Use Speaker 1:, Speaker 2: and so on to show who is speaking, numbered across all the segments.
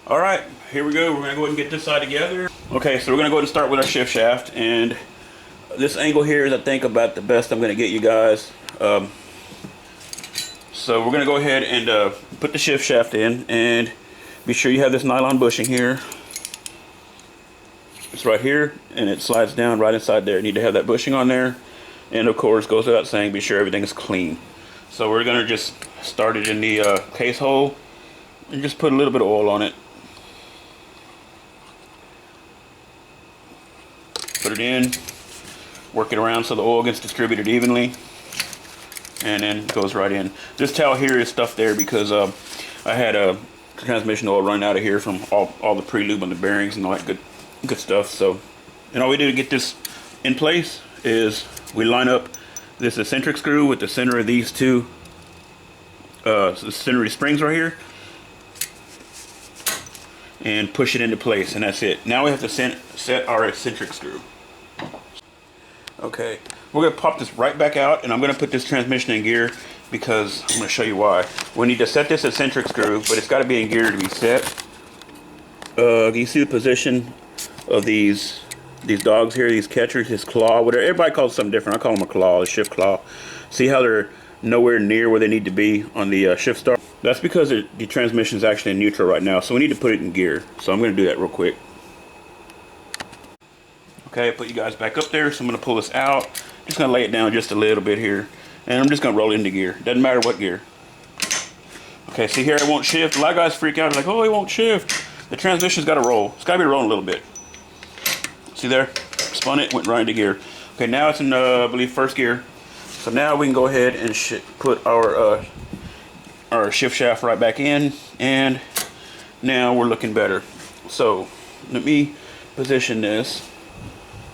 Speaker 1: Alright, here we go. We're going to go ahead and get this side together. Okay, so we're going to go ahead and start with our shift shaft. And this angle here is, I think, about the best I'm going to get you guys. So we're going to go ahead and put the shift shaft in. And be sure you have this nylon bushing here. It's right here, and it slides down right inside there. You need to have that bushing on there. And of course, goes without saying, be sure everything is clean. So we're going to just start it in the case hole. And just put a little bit of oil on it. Put it in, work it around so the oil gets distributed evenly, and then it goes right in. This towel here is stuffed there because I had a transmission oil run out of here from all the pre-lube on the bearings and all that good stuff. So, and all we do to get this in place is we line up this eccentric screw with the center of these two, the center of the springs right here, and push it into place, and that's it. Now we have to set our eccentric screw. Okay, we're going to pop this right back out, and I'm going to put this transmission in gear because I'm going to show you why. We need to set this eccentric screw, but it's got to be in gear to be set. You see the position of these dogs here, these catchers, this claw, whatever. Everybody calls it something different. I call them a claw, a shift claw. See how they're nowhere near where they need to be on the shift start? That's because the transmission is actually in neutral right now, so we need to put it in gear. So I'm going to do that real quick. Okay, I put you guys back up there, so I'm going to pull this out. Just going to lay it down just a little bit here, and I'm just going to roll it into gear. Doesn't matter what gear. Okay, see here, it won't shift. A lot of guys freak out, like, oh, it won't shift. The transmission's got to roll. It's got to be rolling a little bit. See there? Spun it, went right into gear. Okay, now it's in, I believe, first gear. So now we can go ahead and put our shift shaft right back in, and now we're looking better. So let me position this.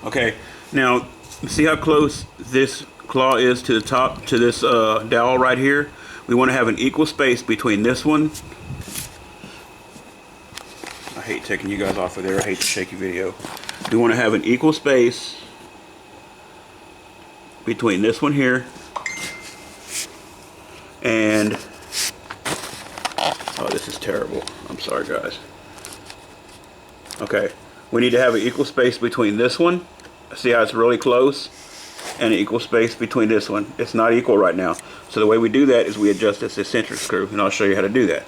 Speaker 1: Okay, now see how close this claw is to the top, to this dowel right here? We want to have an equal space between this one. I hate taking you guys off of there. I hate the shaky video. We want to have an equal space between this one here and, oh, this is terrible. I'm sorry, guys. Okay, we need to have an equal space between this one. See how it's really close? And an equal space between this one. It's not equal right now. So the way we do that is we adjust this eccentric screw, and I'll show you how to do that.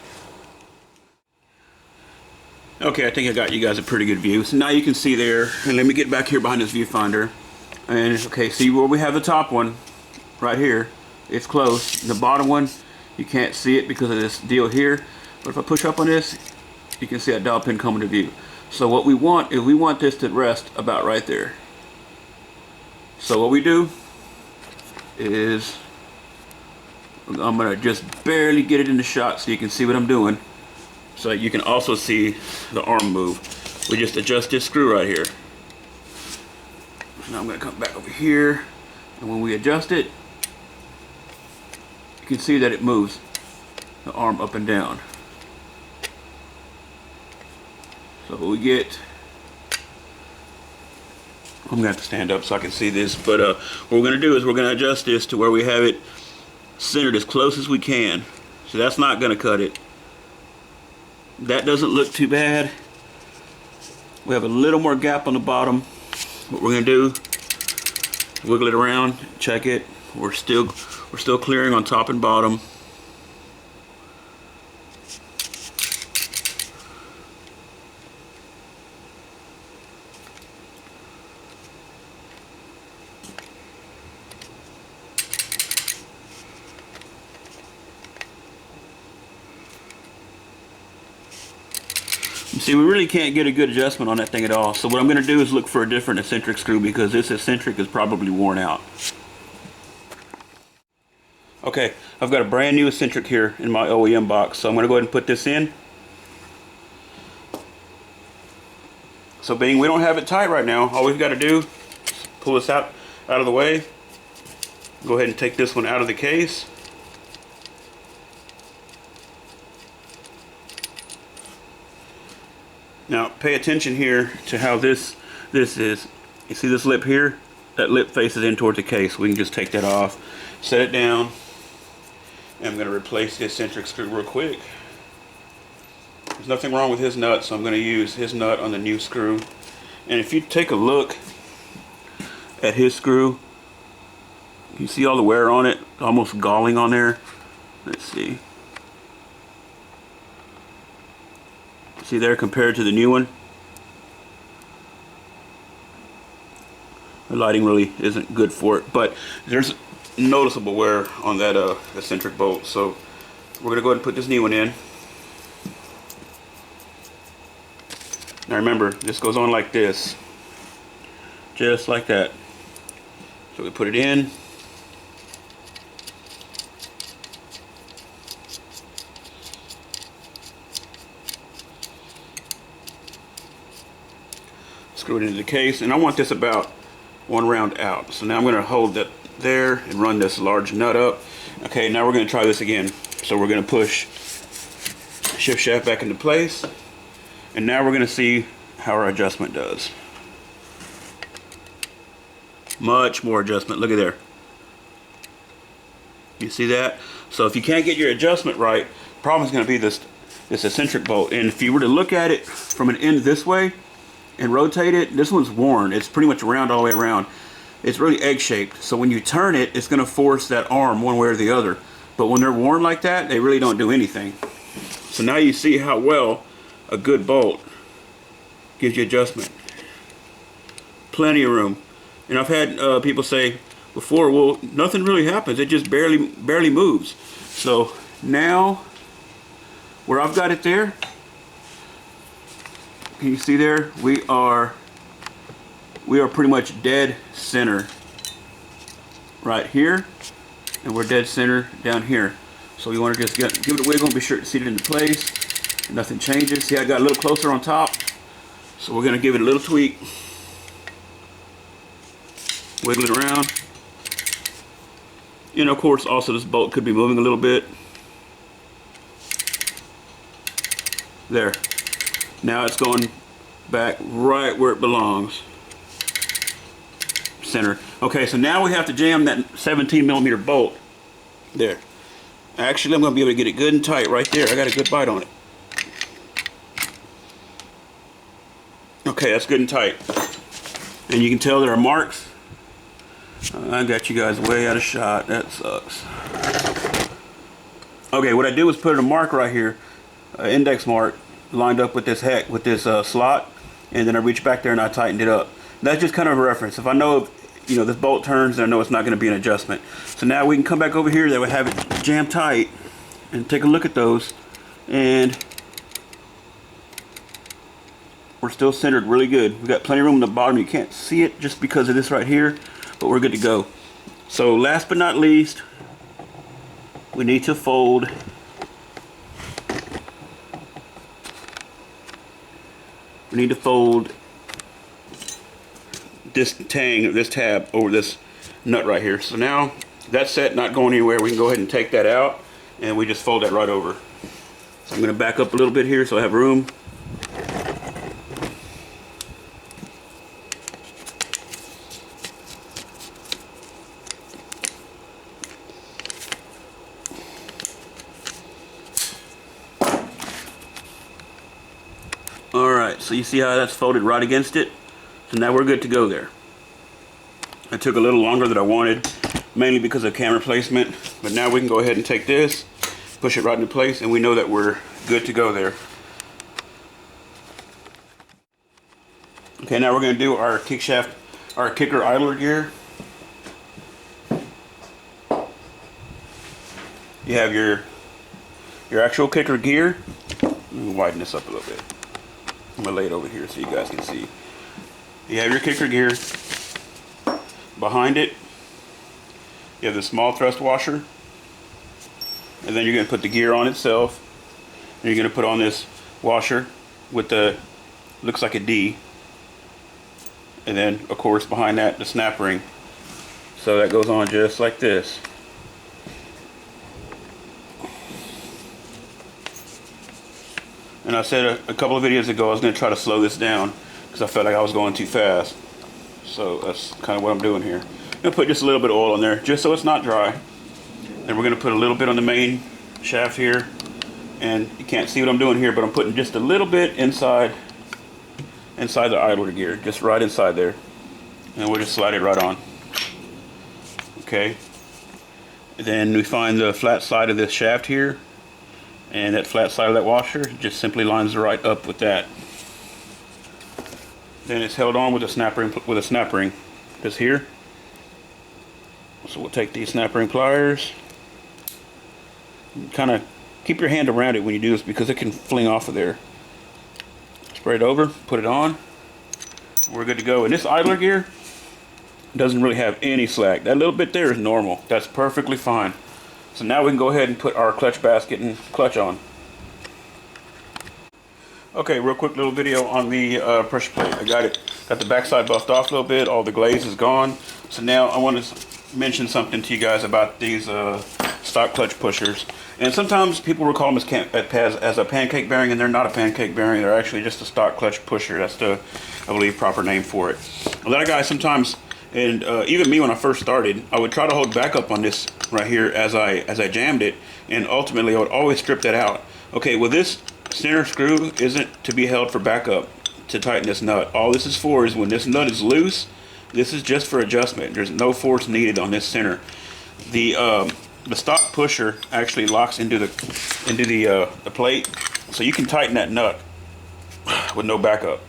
Speaker 1: Okay, I think I got you guys a pretty good view. So now you can see there, and let me get back here behind this viewfinder. And okay, see where we have the top one right here. It's close. The bottom one, you can't see it because of this deal here. But if I push up on this, you can see that dowel pin come into view. So what we want is we want this to rest about right there. So what we do is I'm going to just barely get it in the shot so you can see what I'm doing. So you can also see the arm move. We just adjust this screw right here. Now I'm going to come back over here, and when we adjust it, you can see that it moves the arm up and down. So we get, I'm going to have to stand up so I can see this, but what we're going to do is we're going to adjust this to where we have it centered as close as we can. So that's not going to cut it. That doesn't look too bad. We have a little more gap on the bottom. What we're going to do, wiggle it around, check it. We're still clearing on top and bottom. See, we really can't get a good adjustment on that thing at all. So what I'm going to do is look for a different eccentric screw because this eccentric is probably worn out. Okay, I've got a brand new eccentric here in my OEM box, so I'm going to go ahead and put this in. So being we don't have it tight right now, all we've got to do is pull this out of the way. Go ahead and take this one out of the case. Now pay attention here to how this is. You see this lip here? That lip faces in towards the case. We can just take that off, set it down, and I'm going to replace the eccentric screw real quick. There's nothing wrong with his nut, so I'm going to use his nut on the new screw. And if you take a look at his screw, you see all the wear on it, almost galling on there. Let's see. See there compared to the new one? The lighting really isn't good for it, but there's noticeable wear on that eccentric bolt. So we're going to go ahead and put this new one in. Now remember, this goes on like this. Just like that. So we put it in. Screw it into the case, and I want this about 1 round out. So now I'm going to hold that there and run this large nut up. Okay, now we're going to try this again. So we're going to push the shift shaft back into place, and now we're going to see how our adjustment does. Much more adjustment. Look at there. You see that? So if you can't get your adjustment right, the problem is going to be this eccentric bolt. And if you were to look at it from an end this way and rotate it, this one's worn. It's pretty much round all the way around. It's really egg-shaped. So when you turn it, it's going to force that arm one way or the other. But when they're worn like that, they really don't do anything. So now you see how well a good bolt gives you adjustment. Plenty of room. And I've had people say before, well, nothing really happens. It just barely moves. So now, where I've got it there, can you see there? We are pretty much dead center right here, and we're dead center down here. So you want to just give it a wiggle and be sure to seat it into place. Nothing changes. See, I got a little closer on top, so we're going to give it a little tweak. Wiggle it around. And of course, also this bolt could be moving a little bit. There. Now it's going back right where it belongs. Center. Okay, so now we have to jam that 17mm bolt. There. Actually, I'm going to be able to get it good and tight right there. I got a good bite on it. Okay, that's good and tight. And you can tell there are marks. I got you guys way out of shot. That sucks. Okay, what I do is put a mark right here, an index mark, lined up with this slot, and then I reach back there and I tightened it up. That's just kind of a reference. If I know this bolt turns, then I know it's not going to be an adjustment. So now we can come back over here. That would have it jammed tight, and take a look at those, and we're still centered really good. We got plenty of room on the bottom. You can't see it just because of this right here, but we're good to go. So last but not least, we need to fold this tab over this nut right here. So now that's set, not going anywhere. We can go ahead and take that out, and we just fold that right over. So I'm going to back up a little bit here so I have room. Alright, so you see how that's folded right against it? So now we're good to go there. It took a little longer than I wanted, mainly because of camera placement, but now we can go ahead and take this, push it right into place, and we know that we're good to go there. Okay, now we're going to do our kicker idler gear. You have your actual kicker gear. Let me widen this up a little bit. I'm going to lay it over here so you guys can see. You have your kicker gear. Behind it, you have the small thrust washer. And then you're going to put the gear on itself. And you're going to put on this washer with the, looks like a D. And then, of course, behind that, the snap ring. So that goes on just like this. And I said a couple of videos ago I was going to try to slow this down because I felt like I was going too fast. So that's kind of what I'm doing here. I'm going to put just a little bit of oil in there just so it's not dry. Then we're going to put a little bit on the main shaft here. And you can't see what I'm doing here, but I'm putting just a little bit inside the idler gear, just right inside there. And we'll just slide it right on. Okay. And then we find the flat side of this shaft here, and that flat side of that washer just simply lines right up with that. Then it's held on with a snap ring, just here. So we'll take these snap ring pliers, kind of keep your hand around it when you do this because it can fling off of there. Spray it over, put it on, we're good to go. And this idler gear doesn't really have any slack. That little bit there is normal. That's perfectly fine. So now we can go ahead and put our clutch basket and clutch on. Okay, real quick little video on the pressure plate. I got the backside buffed off a little bit. All the glaze is gone. So now I want to mention something to you guys about these stock clutch pushers. And sometimes people recall them as a pancake bearing, and they're not a pancake bearing. They're actually just a stock clutch pusher. That's the, I believe, proper name for it. A lot of guys sometimes, and even me when I first started, I would try to hold back up on this right here as I jammed it, and ultimately I would always strip that out. Okay, well this center screw isn't to be held for backup to tighten this nut. All this is for is when this nut is loose, this is just for adjustment. There's no force needed on this center. The stock pusher actually locks into the plate, so you can tighten that nut with no backup.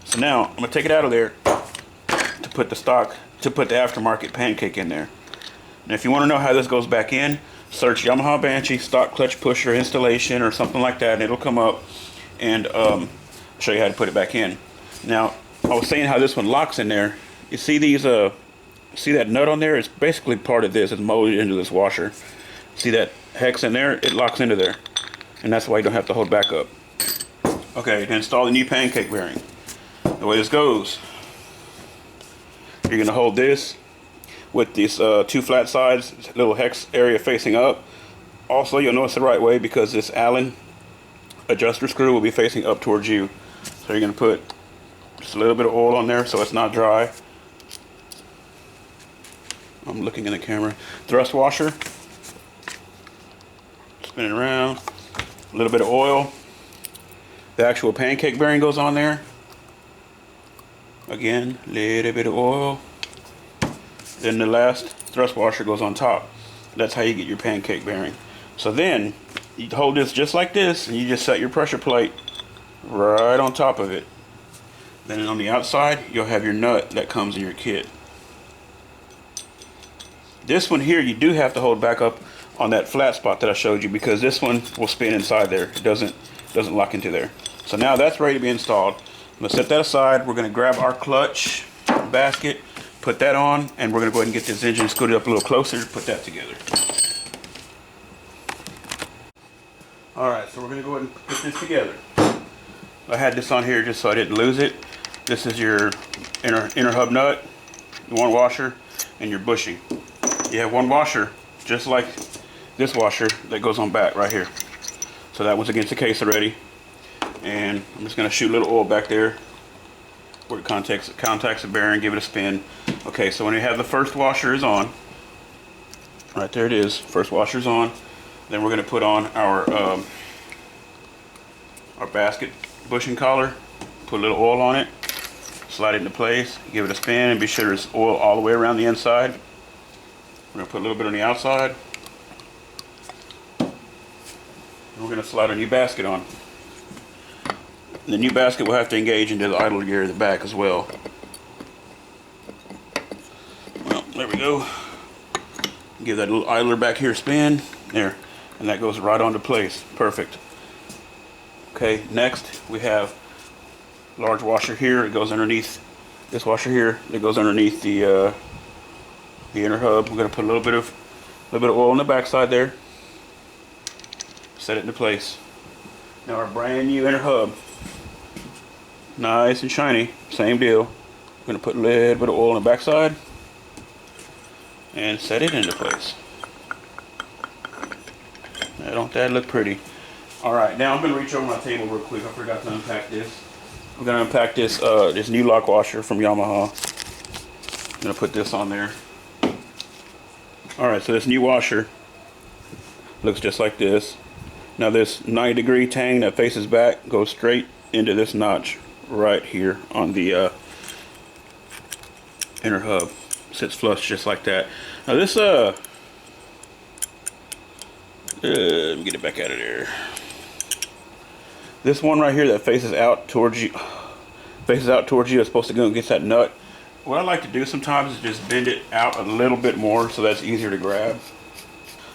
Speaker 1: So now I'm gonna take it out of there to put the aftermarket pancake in there. And if you want to know how this goes back in, search Yamaha Banshee stock clutch pusher installation or something like that, and it'll come up, and show you how to put it back in. Now, I was saying how this one locks in there. You see these, see that nut on there? It's basically part of this. It's molded into this washer. See that hex in there? It locks into there, and that's why you don't have to hold back up. Okay, to install the new pancake bearing, the way this goes, you're gonna hold this with these two flat sides, little hex area facing up. Also, you'll know it's the right way because this Allen adjuster screw will be facing up towards you. So you're going to put just a little bit of oil on there so it's not dry. I'm looking in the camera. Thrust washer. Spin it around. A little bit of oil. The actual pancake bearing goes on there. Again, a little bit of oil. Then the last thrust washer goes on top. That's how you get your pancake bearing. So then you hold this just like this, and you just set your pressure plate right on top of it. Then on the outside, you'll have your nut that comes in your kit. This one here, you do have to hold back up on that flat spot that I showed you, because this one will spin inside there. It doesn't lock into there. So now that's ready to be installed. I'm gonna set that aside. We're gonna grab our clutch basket, put that on, and we're gonna go ahead and get this engine scooted up a little closer to put that together. All right, so we're gonna go ahead and put this together. I had this on here just so I didn't lose it. This is your inner hub nut, one washer, and your bushing. You have one washer, just like this washer, that goes on back right here. So that one's against the case already. And I'm just gonna shoot a little oil back there where it contacts the bearing, give it a spin. Okay, so when you have the first washer is on, right there it is, first washer's on. Then we're gonna put on our basket bushing collar, put a little oil on it, slide it into place, give it a spin, and be sure there's oil all the way around the inside. We're gonna put a little bit on the outside. And we're gonna slide our new basket on. And the new basket will have to engage into the idler gear at the back as well. Well, there we go. Give that little idler back here a spin. There. And that goes right onto place. Perfect. Okay, next we have a large washer here. It goes underneath this washer here. It goes underneath the inner hub. We're going to put a little bit of oil on the backside there. Set it into place. Now our brand new inner hub, nice and shiny. Same deal. We're going to put a little bit of oil on the backside and set it into place. Now, don't that look pretty? Alright, now I'm going to reach over my table real quick. I forgot to unpack this. I'm going to unpack this this new lock washer from Yamaha. I'm going to put this on there. Alright, so this new washer looks just like this. Now this 90-degree tang that faces back goes straight into this notch right here on the inner hub. Sits flush just like that. Now this let me get it back out of there. This one right here that faces out towards you is supposed to go and get that nut. What I like to do sometimes is just bend it out a little bit more so that's easier to grab.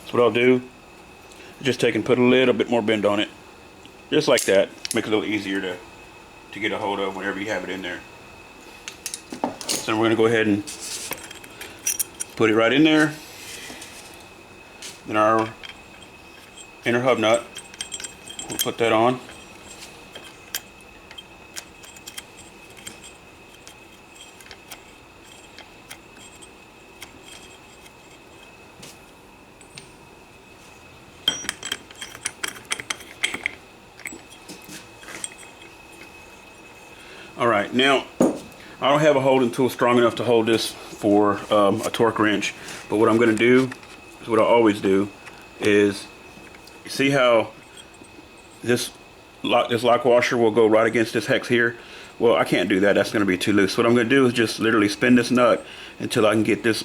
Speaker 1: So what I'll do, just take and put a little bit more bend on it, just like that. Makes it a little easier to get a hold of whenever you have it in there. So we're going to go ahead and put it right in there. Then our inner hub nut, we'll put that on. Alright, now I don't have a holding tool strong enough to hold this for a torque wrench, but what I'm going to do is what I always do is, you see how this lock washer will go right against this hex here? Well, I can't do that. That's going to be too loose. What I'm going to do is just literally spin this nut until I can get this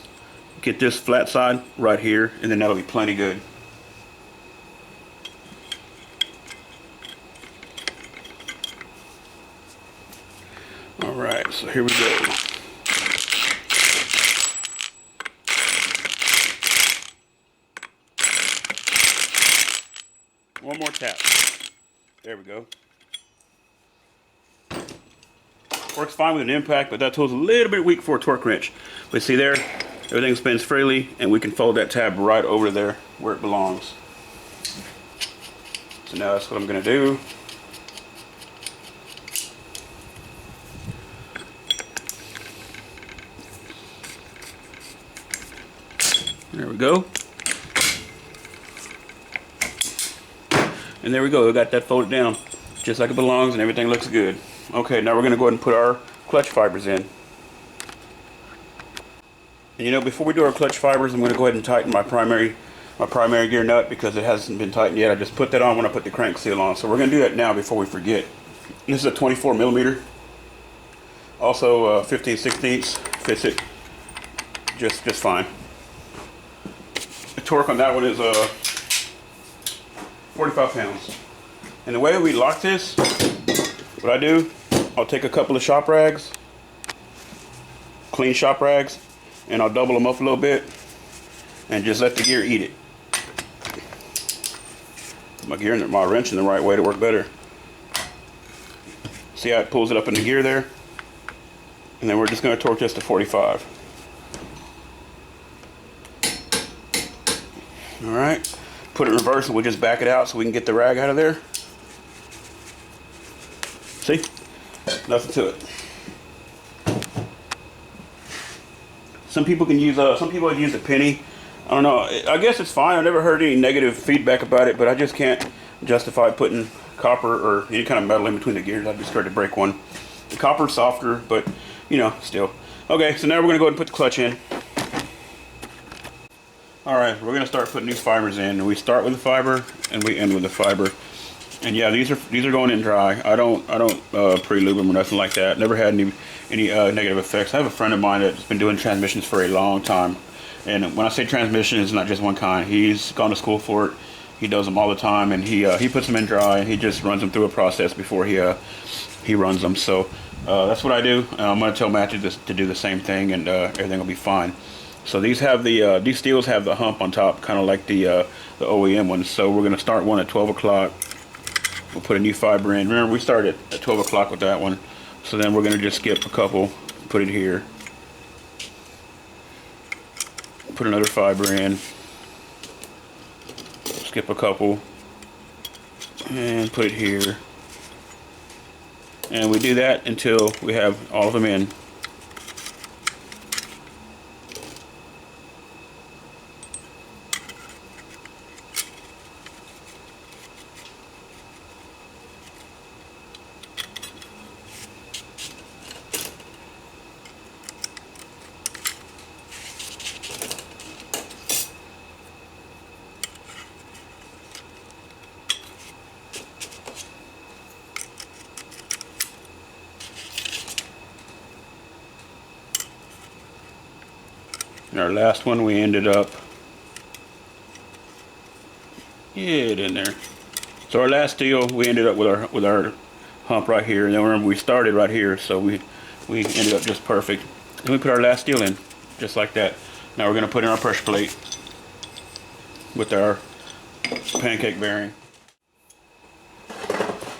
Speaker 1: flat side right here, and then that'll be plenty good. Alright, so here we go. One more tap. There we go. Works fine with an impact, but that tool's a little bit weak for a torque wrench. But see there, everything spins freely, and we can fold that tab right over there where it belongs. So now that's what I'm going to do. There we go. And there we go, we got that folded down just like it belongs, and everything looks good. Okay, now we're going to go ahead and put our clutch fibers in. And you know, before we do our clutch fibers, I'm going to go ahead and tighten my primary gear nut because it hasn't been tightened yet. I just put that on when I put the crank seal on. So we're going to do that now before we forget. This is a 24 millimeter. Also 15/16 fits it just fine. The torque on that one is 45 pounds. And the way we lock this, what I do, I'll take a couple of shop rags, clean shop rags, and I'll double them up a little bit and just let the gear eat it. My wrench in the right way to work better. See how it pulls it up in the gear there? And then we're just going to torque this to 45. Alright, put it in reverse and we'll just back it out so we can get the rag out of there. See? Nothing to it. Some people use a penny. I don't know. I guess it's fine. I never heard any negative feedback about it, but I just can't justify putting copper or any kind of metal in between the gears. I'd be scared to break one. The copper's softer, but you know, still. Okay, so now we're gonna go ahead and put the clutch in. Alright, we're gonna start putting these fibers in. We start with the fiber and we end with the fiber. And yeah, these are going in dry. I don't pre-lube them or nothing like that. Never had any negative effects. I have a friend of mine that's been doing transmissions for a long time. And when I say transmission, it's not just one kind. He's gone to school for it. He does them all the time, and he puts them in dry. He just runs them through a process before he runs them. So that's what I do. I'm going to tell Matthew to do the same thing, and everything will be fine. So these steels have the hump on top, kind of like the OEM ones. So we're going to start one at 12 o'clock. We'll put a new fiber in. Remember, we started at 12 o'clock with that one. So then we're going to just skip a couple, put it here. Put another fiber in. Skip a couple. And put it here. And we do that until we have all of them in. And our last one, we ended up, get in there. So our last deal, we ended up with our hump right here. And then remember, we started right here, so we ended up just perfect. And we put our last steel in, just like that. Now we're going to put in our pressure plate with our pancake bearing.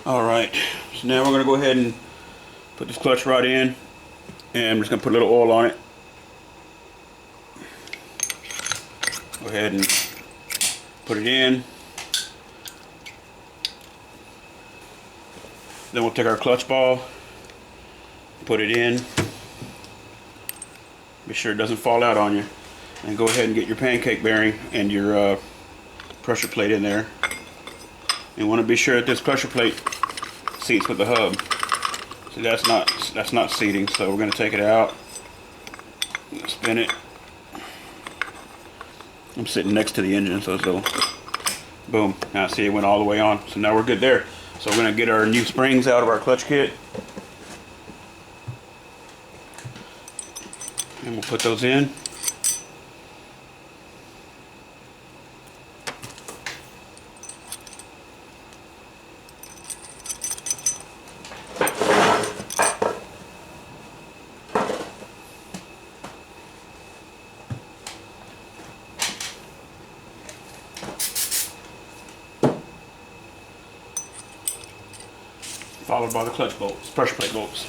Speaker 1: Alright, so now we're going to go ahead and put this clutch right in. And I'm just going to put a little oil on it. Go ahead and put it in. Then we'll take our clutch ball, put it in. Be sure it doesn't fall out on you. And go ahead and get your pancake bearing and your pressure plate in there. You want to be sure that this pressure plate seats with the hub. See, that's not seating, so we're going to take it out. Spin it. I'm sitting next to the engine, so boom. Now see, it went all the way on. So now we're good there. So we're going to get our new springs out of our clutch kit. And we'll put those in. Followed by the clutch bolts, pressure plate bolts.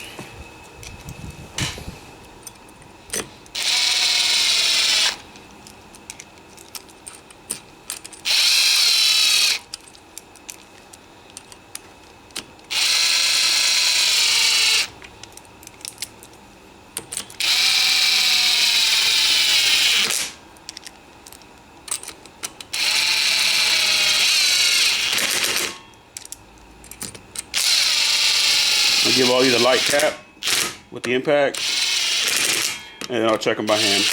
Speaker 1: I'll give all you the light tap with the impact, and then I'll check them by hand.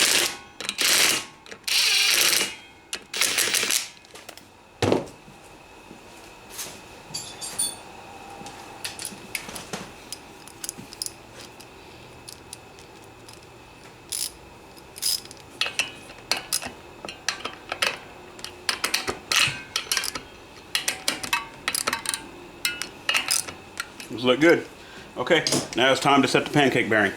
Speaker 1: Those look good. Okay, now it's time to set the pancake bearing.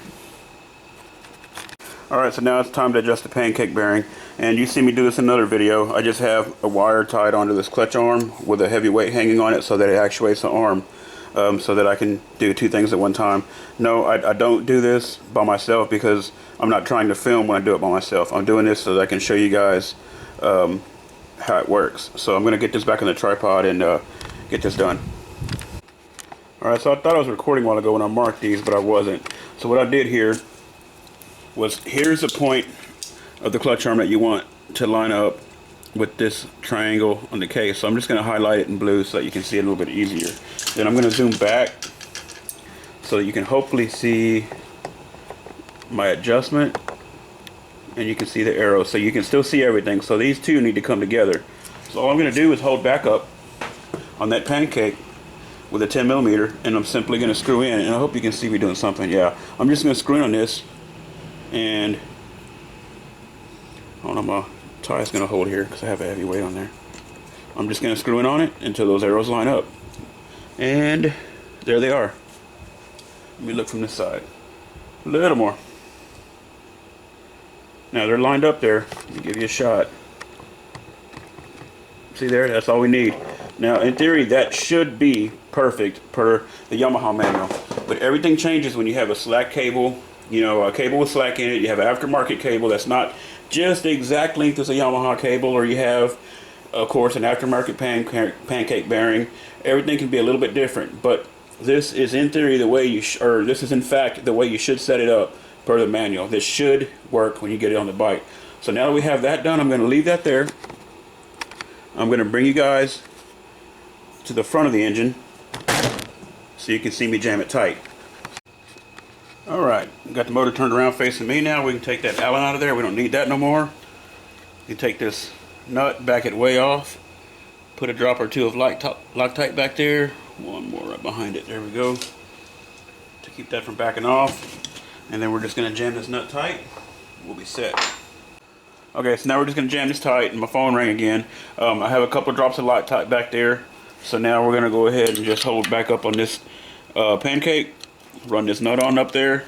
Speaker 1: Alright, so now it's time to adjust the pancake bearing. And you see me do this in another video. I just have a wire tied onto this clutch arm with a heavy weight hanging on it so that it actuates the arm, so that I can do two things at one time. No, I don't do this by myself because I'm not trying to film when I do it by myself. I'm doing this so that I can show you guys how it works. So I'm going to get this back on the tripod and get this done. Alright, so I thought I was recording a while ago when I marked these, but I wasn't. So what I did here was, here's the point of the clutch arm that you want to line up with this triangle on the case. So I'm just going to highlight it in blue so that you can see it a little bit easier. Then I'm going to zoom back so that you can hopefully see my adjustment, and you can see the arrow, so you can still see everything. So these two need to come together. So all I'm going to do is hold back up on that pancake with a 10mm, and I'm simply going to screw in, and I hope you can see me doing something. Yeah, I'm just going to screw in on this, and I don't know, my tie is going to hold here because I have a heavy weight on there. I'm just going to screw in on it until those arrows line up, and there they are. Let me look from this side a little more. Now they're lined up there. Let me give you a shot. See there? That's all we need. Now, in theory, that should be perfect per the Yamaha manual. But everything changes when you have a slack cable, you know, a cable with slack in it. You have an aftermarket cable that's not just the exact length as a Yamaha cable, or you have, of course, an aftermarket pancake bearing. Everything can be a little bit different. But this is, in theory, the way you or this is, in fact, the way you should set it up per the manual. This should work when you get it on the bike. So now that we have that done, I'm going to leave that there. I'm going to bring you guys to the front of the engine so you can see me jam it tight. Alright, got the motor turned around facing me now. We can take that Allen out of there. We don't need that no more. You take this nut, back it way off, put a drop or two of Loctite back there. One more right behind it. There we go. To keep that from backing off. And then we're just going to jam this nut tight. We'll be set. Okay, so now we're just gonna jam this tight, and my phone rang again. I have a couple of drops of Loctite back there, so now we're gonna go ahead and just hold back up on this pancake, run this nut on up there,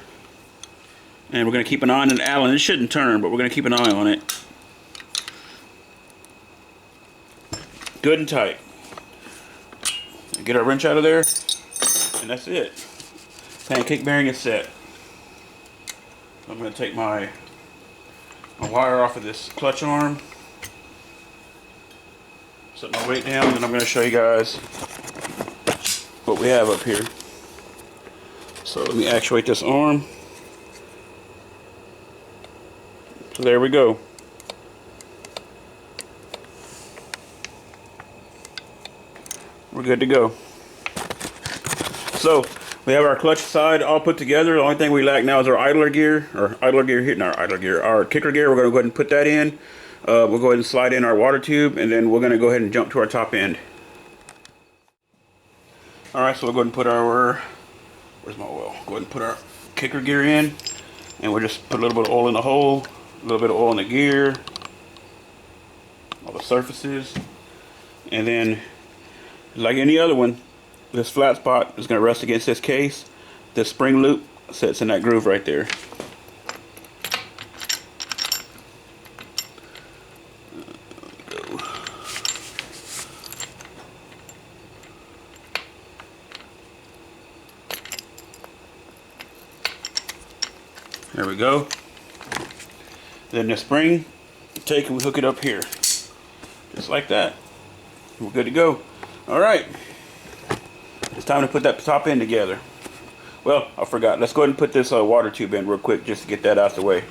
Speaker 1: and we're gonna keep an eye on it. Allen, it shouldn't turn, but we're gonna keep an eye on it. Good and tight. Get our wrench out of there, and that's it. Pancake bearing is set. I'm gonna take my wire off of this clutch arm, set my weight down, and I'm going to show you guys what we have up here. So let me actuate this arm. So there we go. We're good to go. So we have our clutch side all put together. The only thing we lack now is our idler gear, our kicker gear. We're going to go ahead and put that in. We'll go ahead and slide in our water tube, and then we're going to go ahead and jump to our top end. Alright, so we'll go ahead and put our, where's my oil? Go ahead and put our kicker gear in, and we'll just put a little bit of oil in the hole, a little bit of oil in the gear, all the surfaces, and then like any other one, this flat spot is going to rest against this case. This spring loop sits in that groove right there. There we go. Then the spring, take and we hook it up here. Just like that. We're good to go. Alright. It's time to put that top end together. Well, I forgot. Let's go ahead and put this water tube in real quick just to get that out of the way.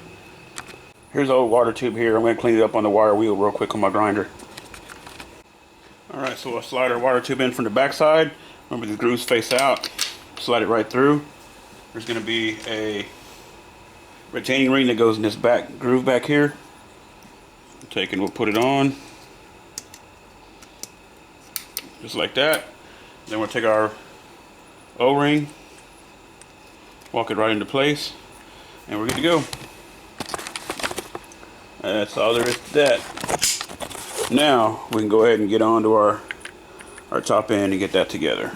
Speaker 1: Here's the old water tube here. I'm going to clean it up on the wire wheel real quick on my grinder. Alright, so we'll slide our water tube in from the back side. Remember, the grooves face out. Slide it right through. There's going to be a retaining ring that goes in this back groove back here. Take and we'll put it on. Just like that. Then we'll take our O-ring, walk it right into place, and we're good to go. That's all there is to that. Now we can go ahead and get on to our top end and get that together.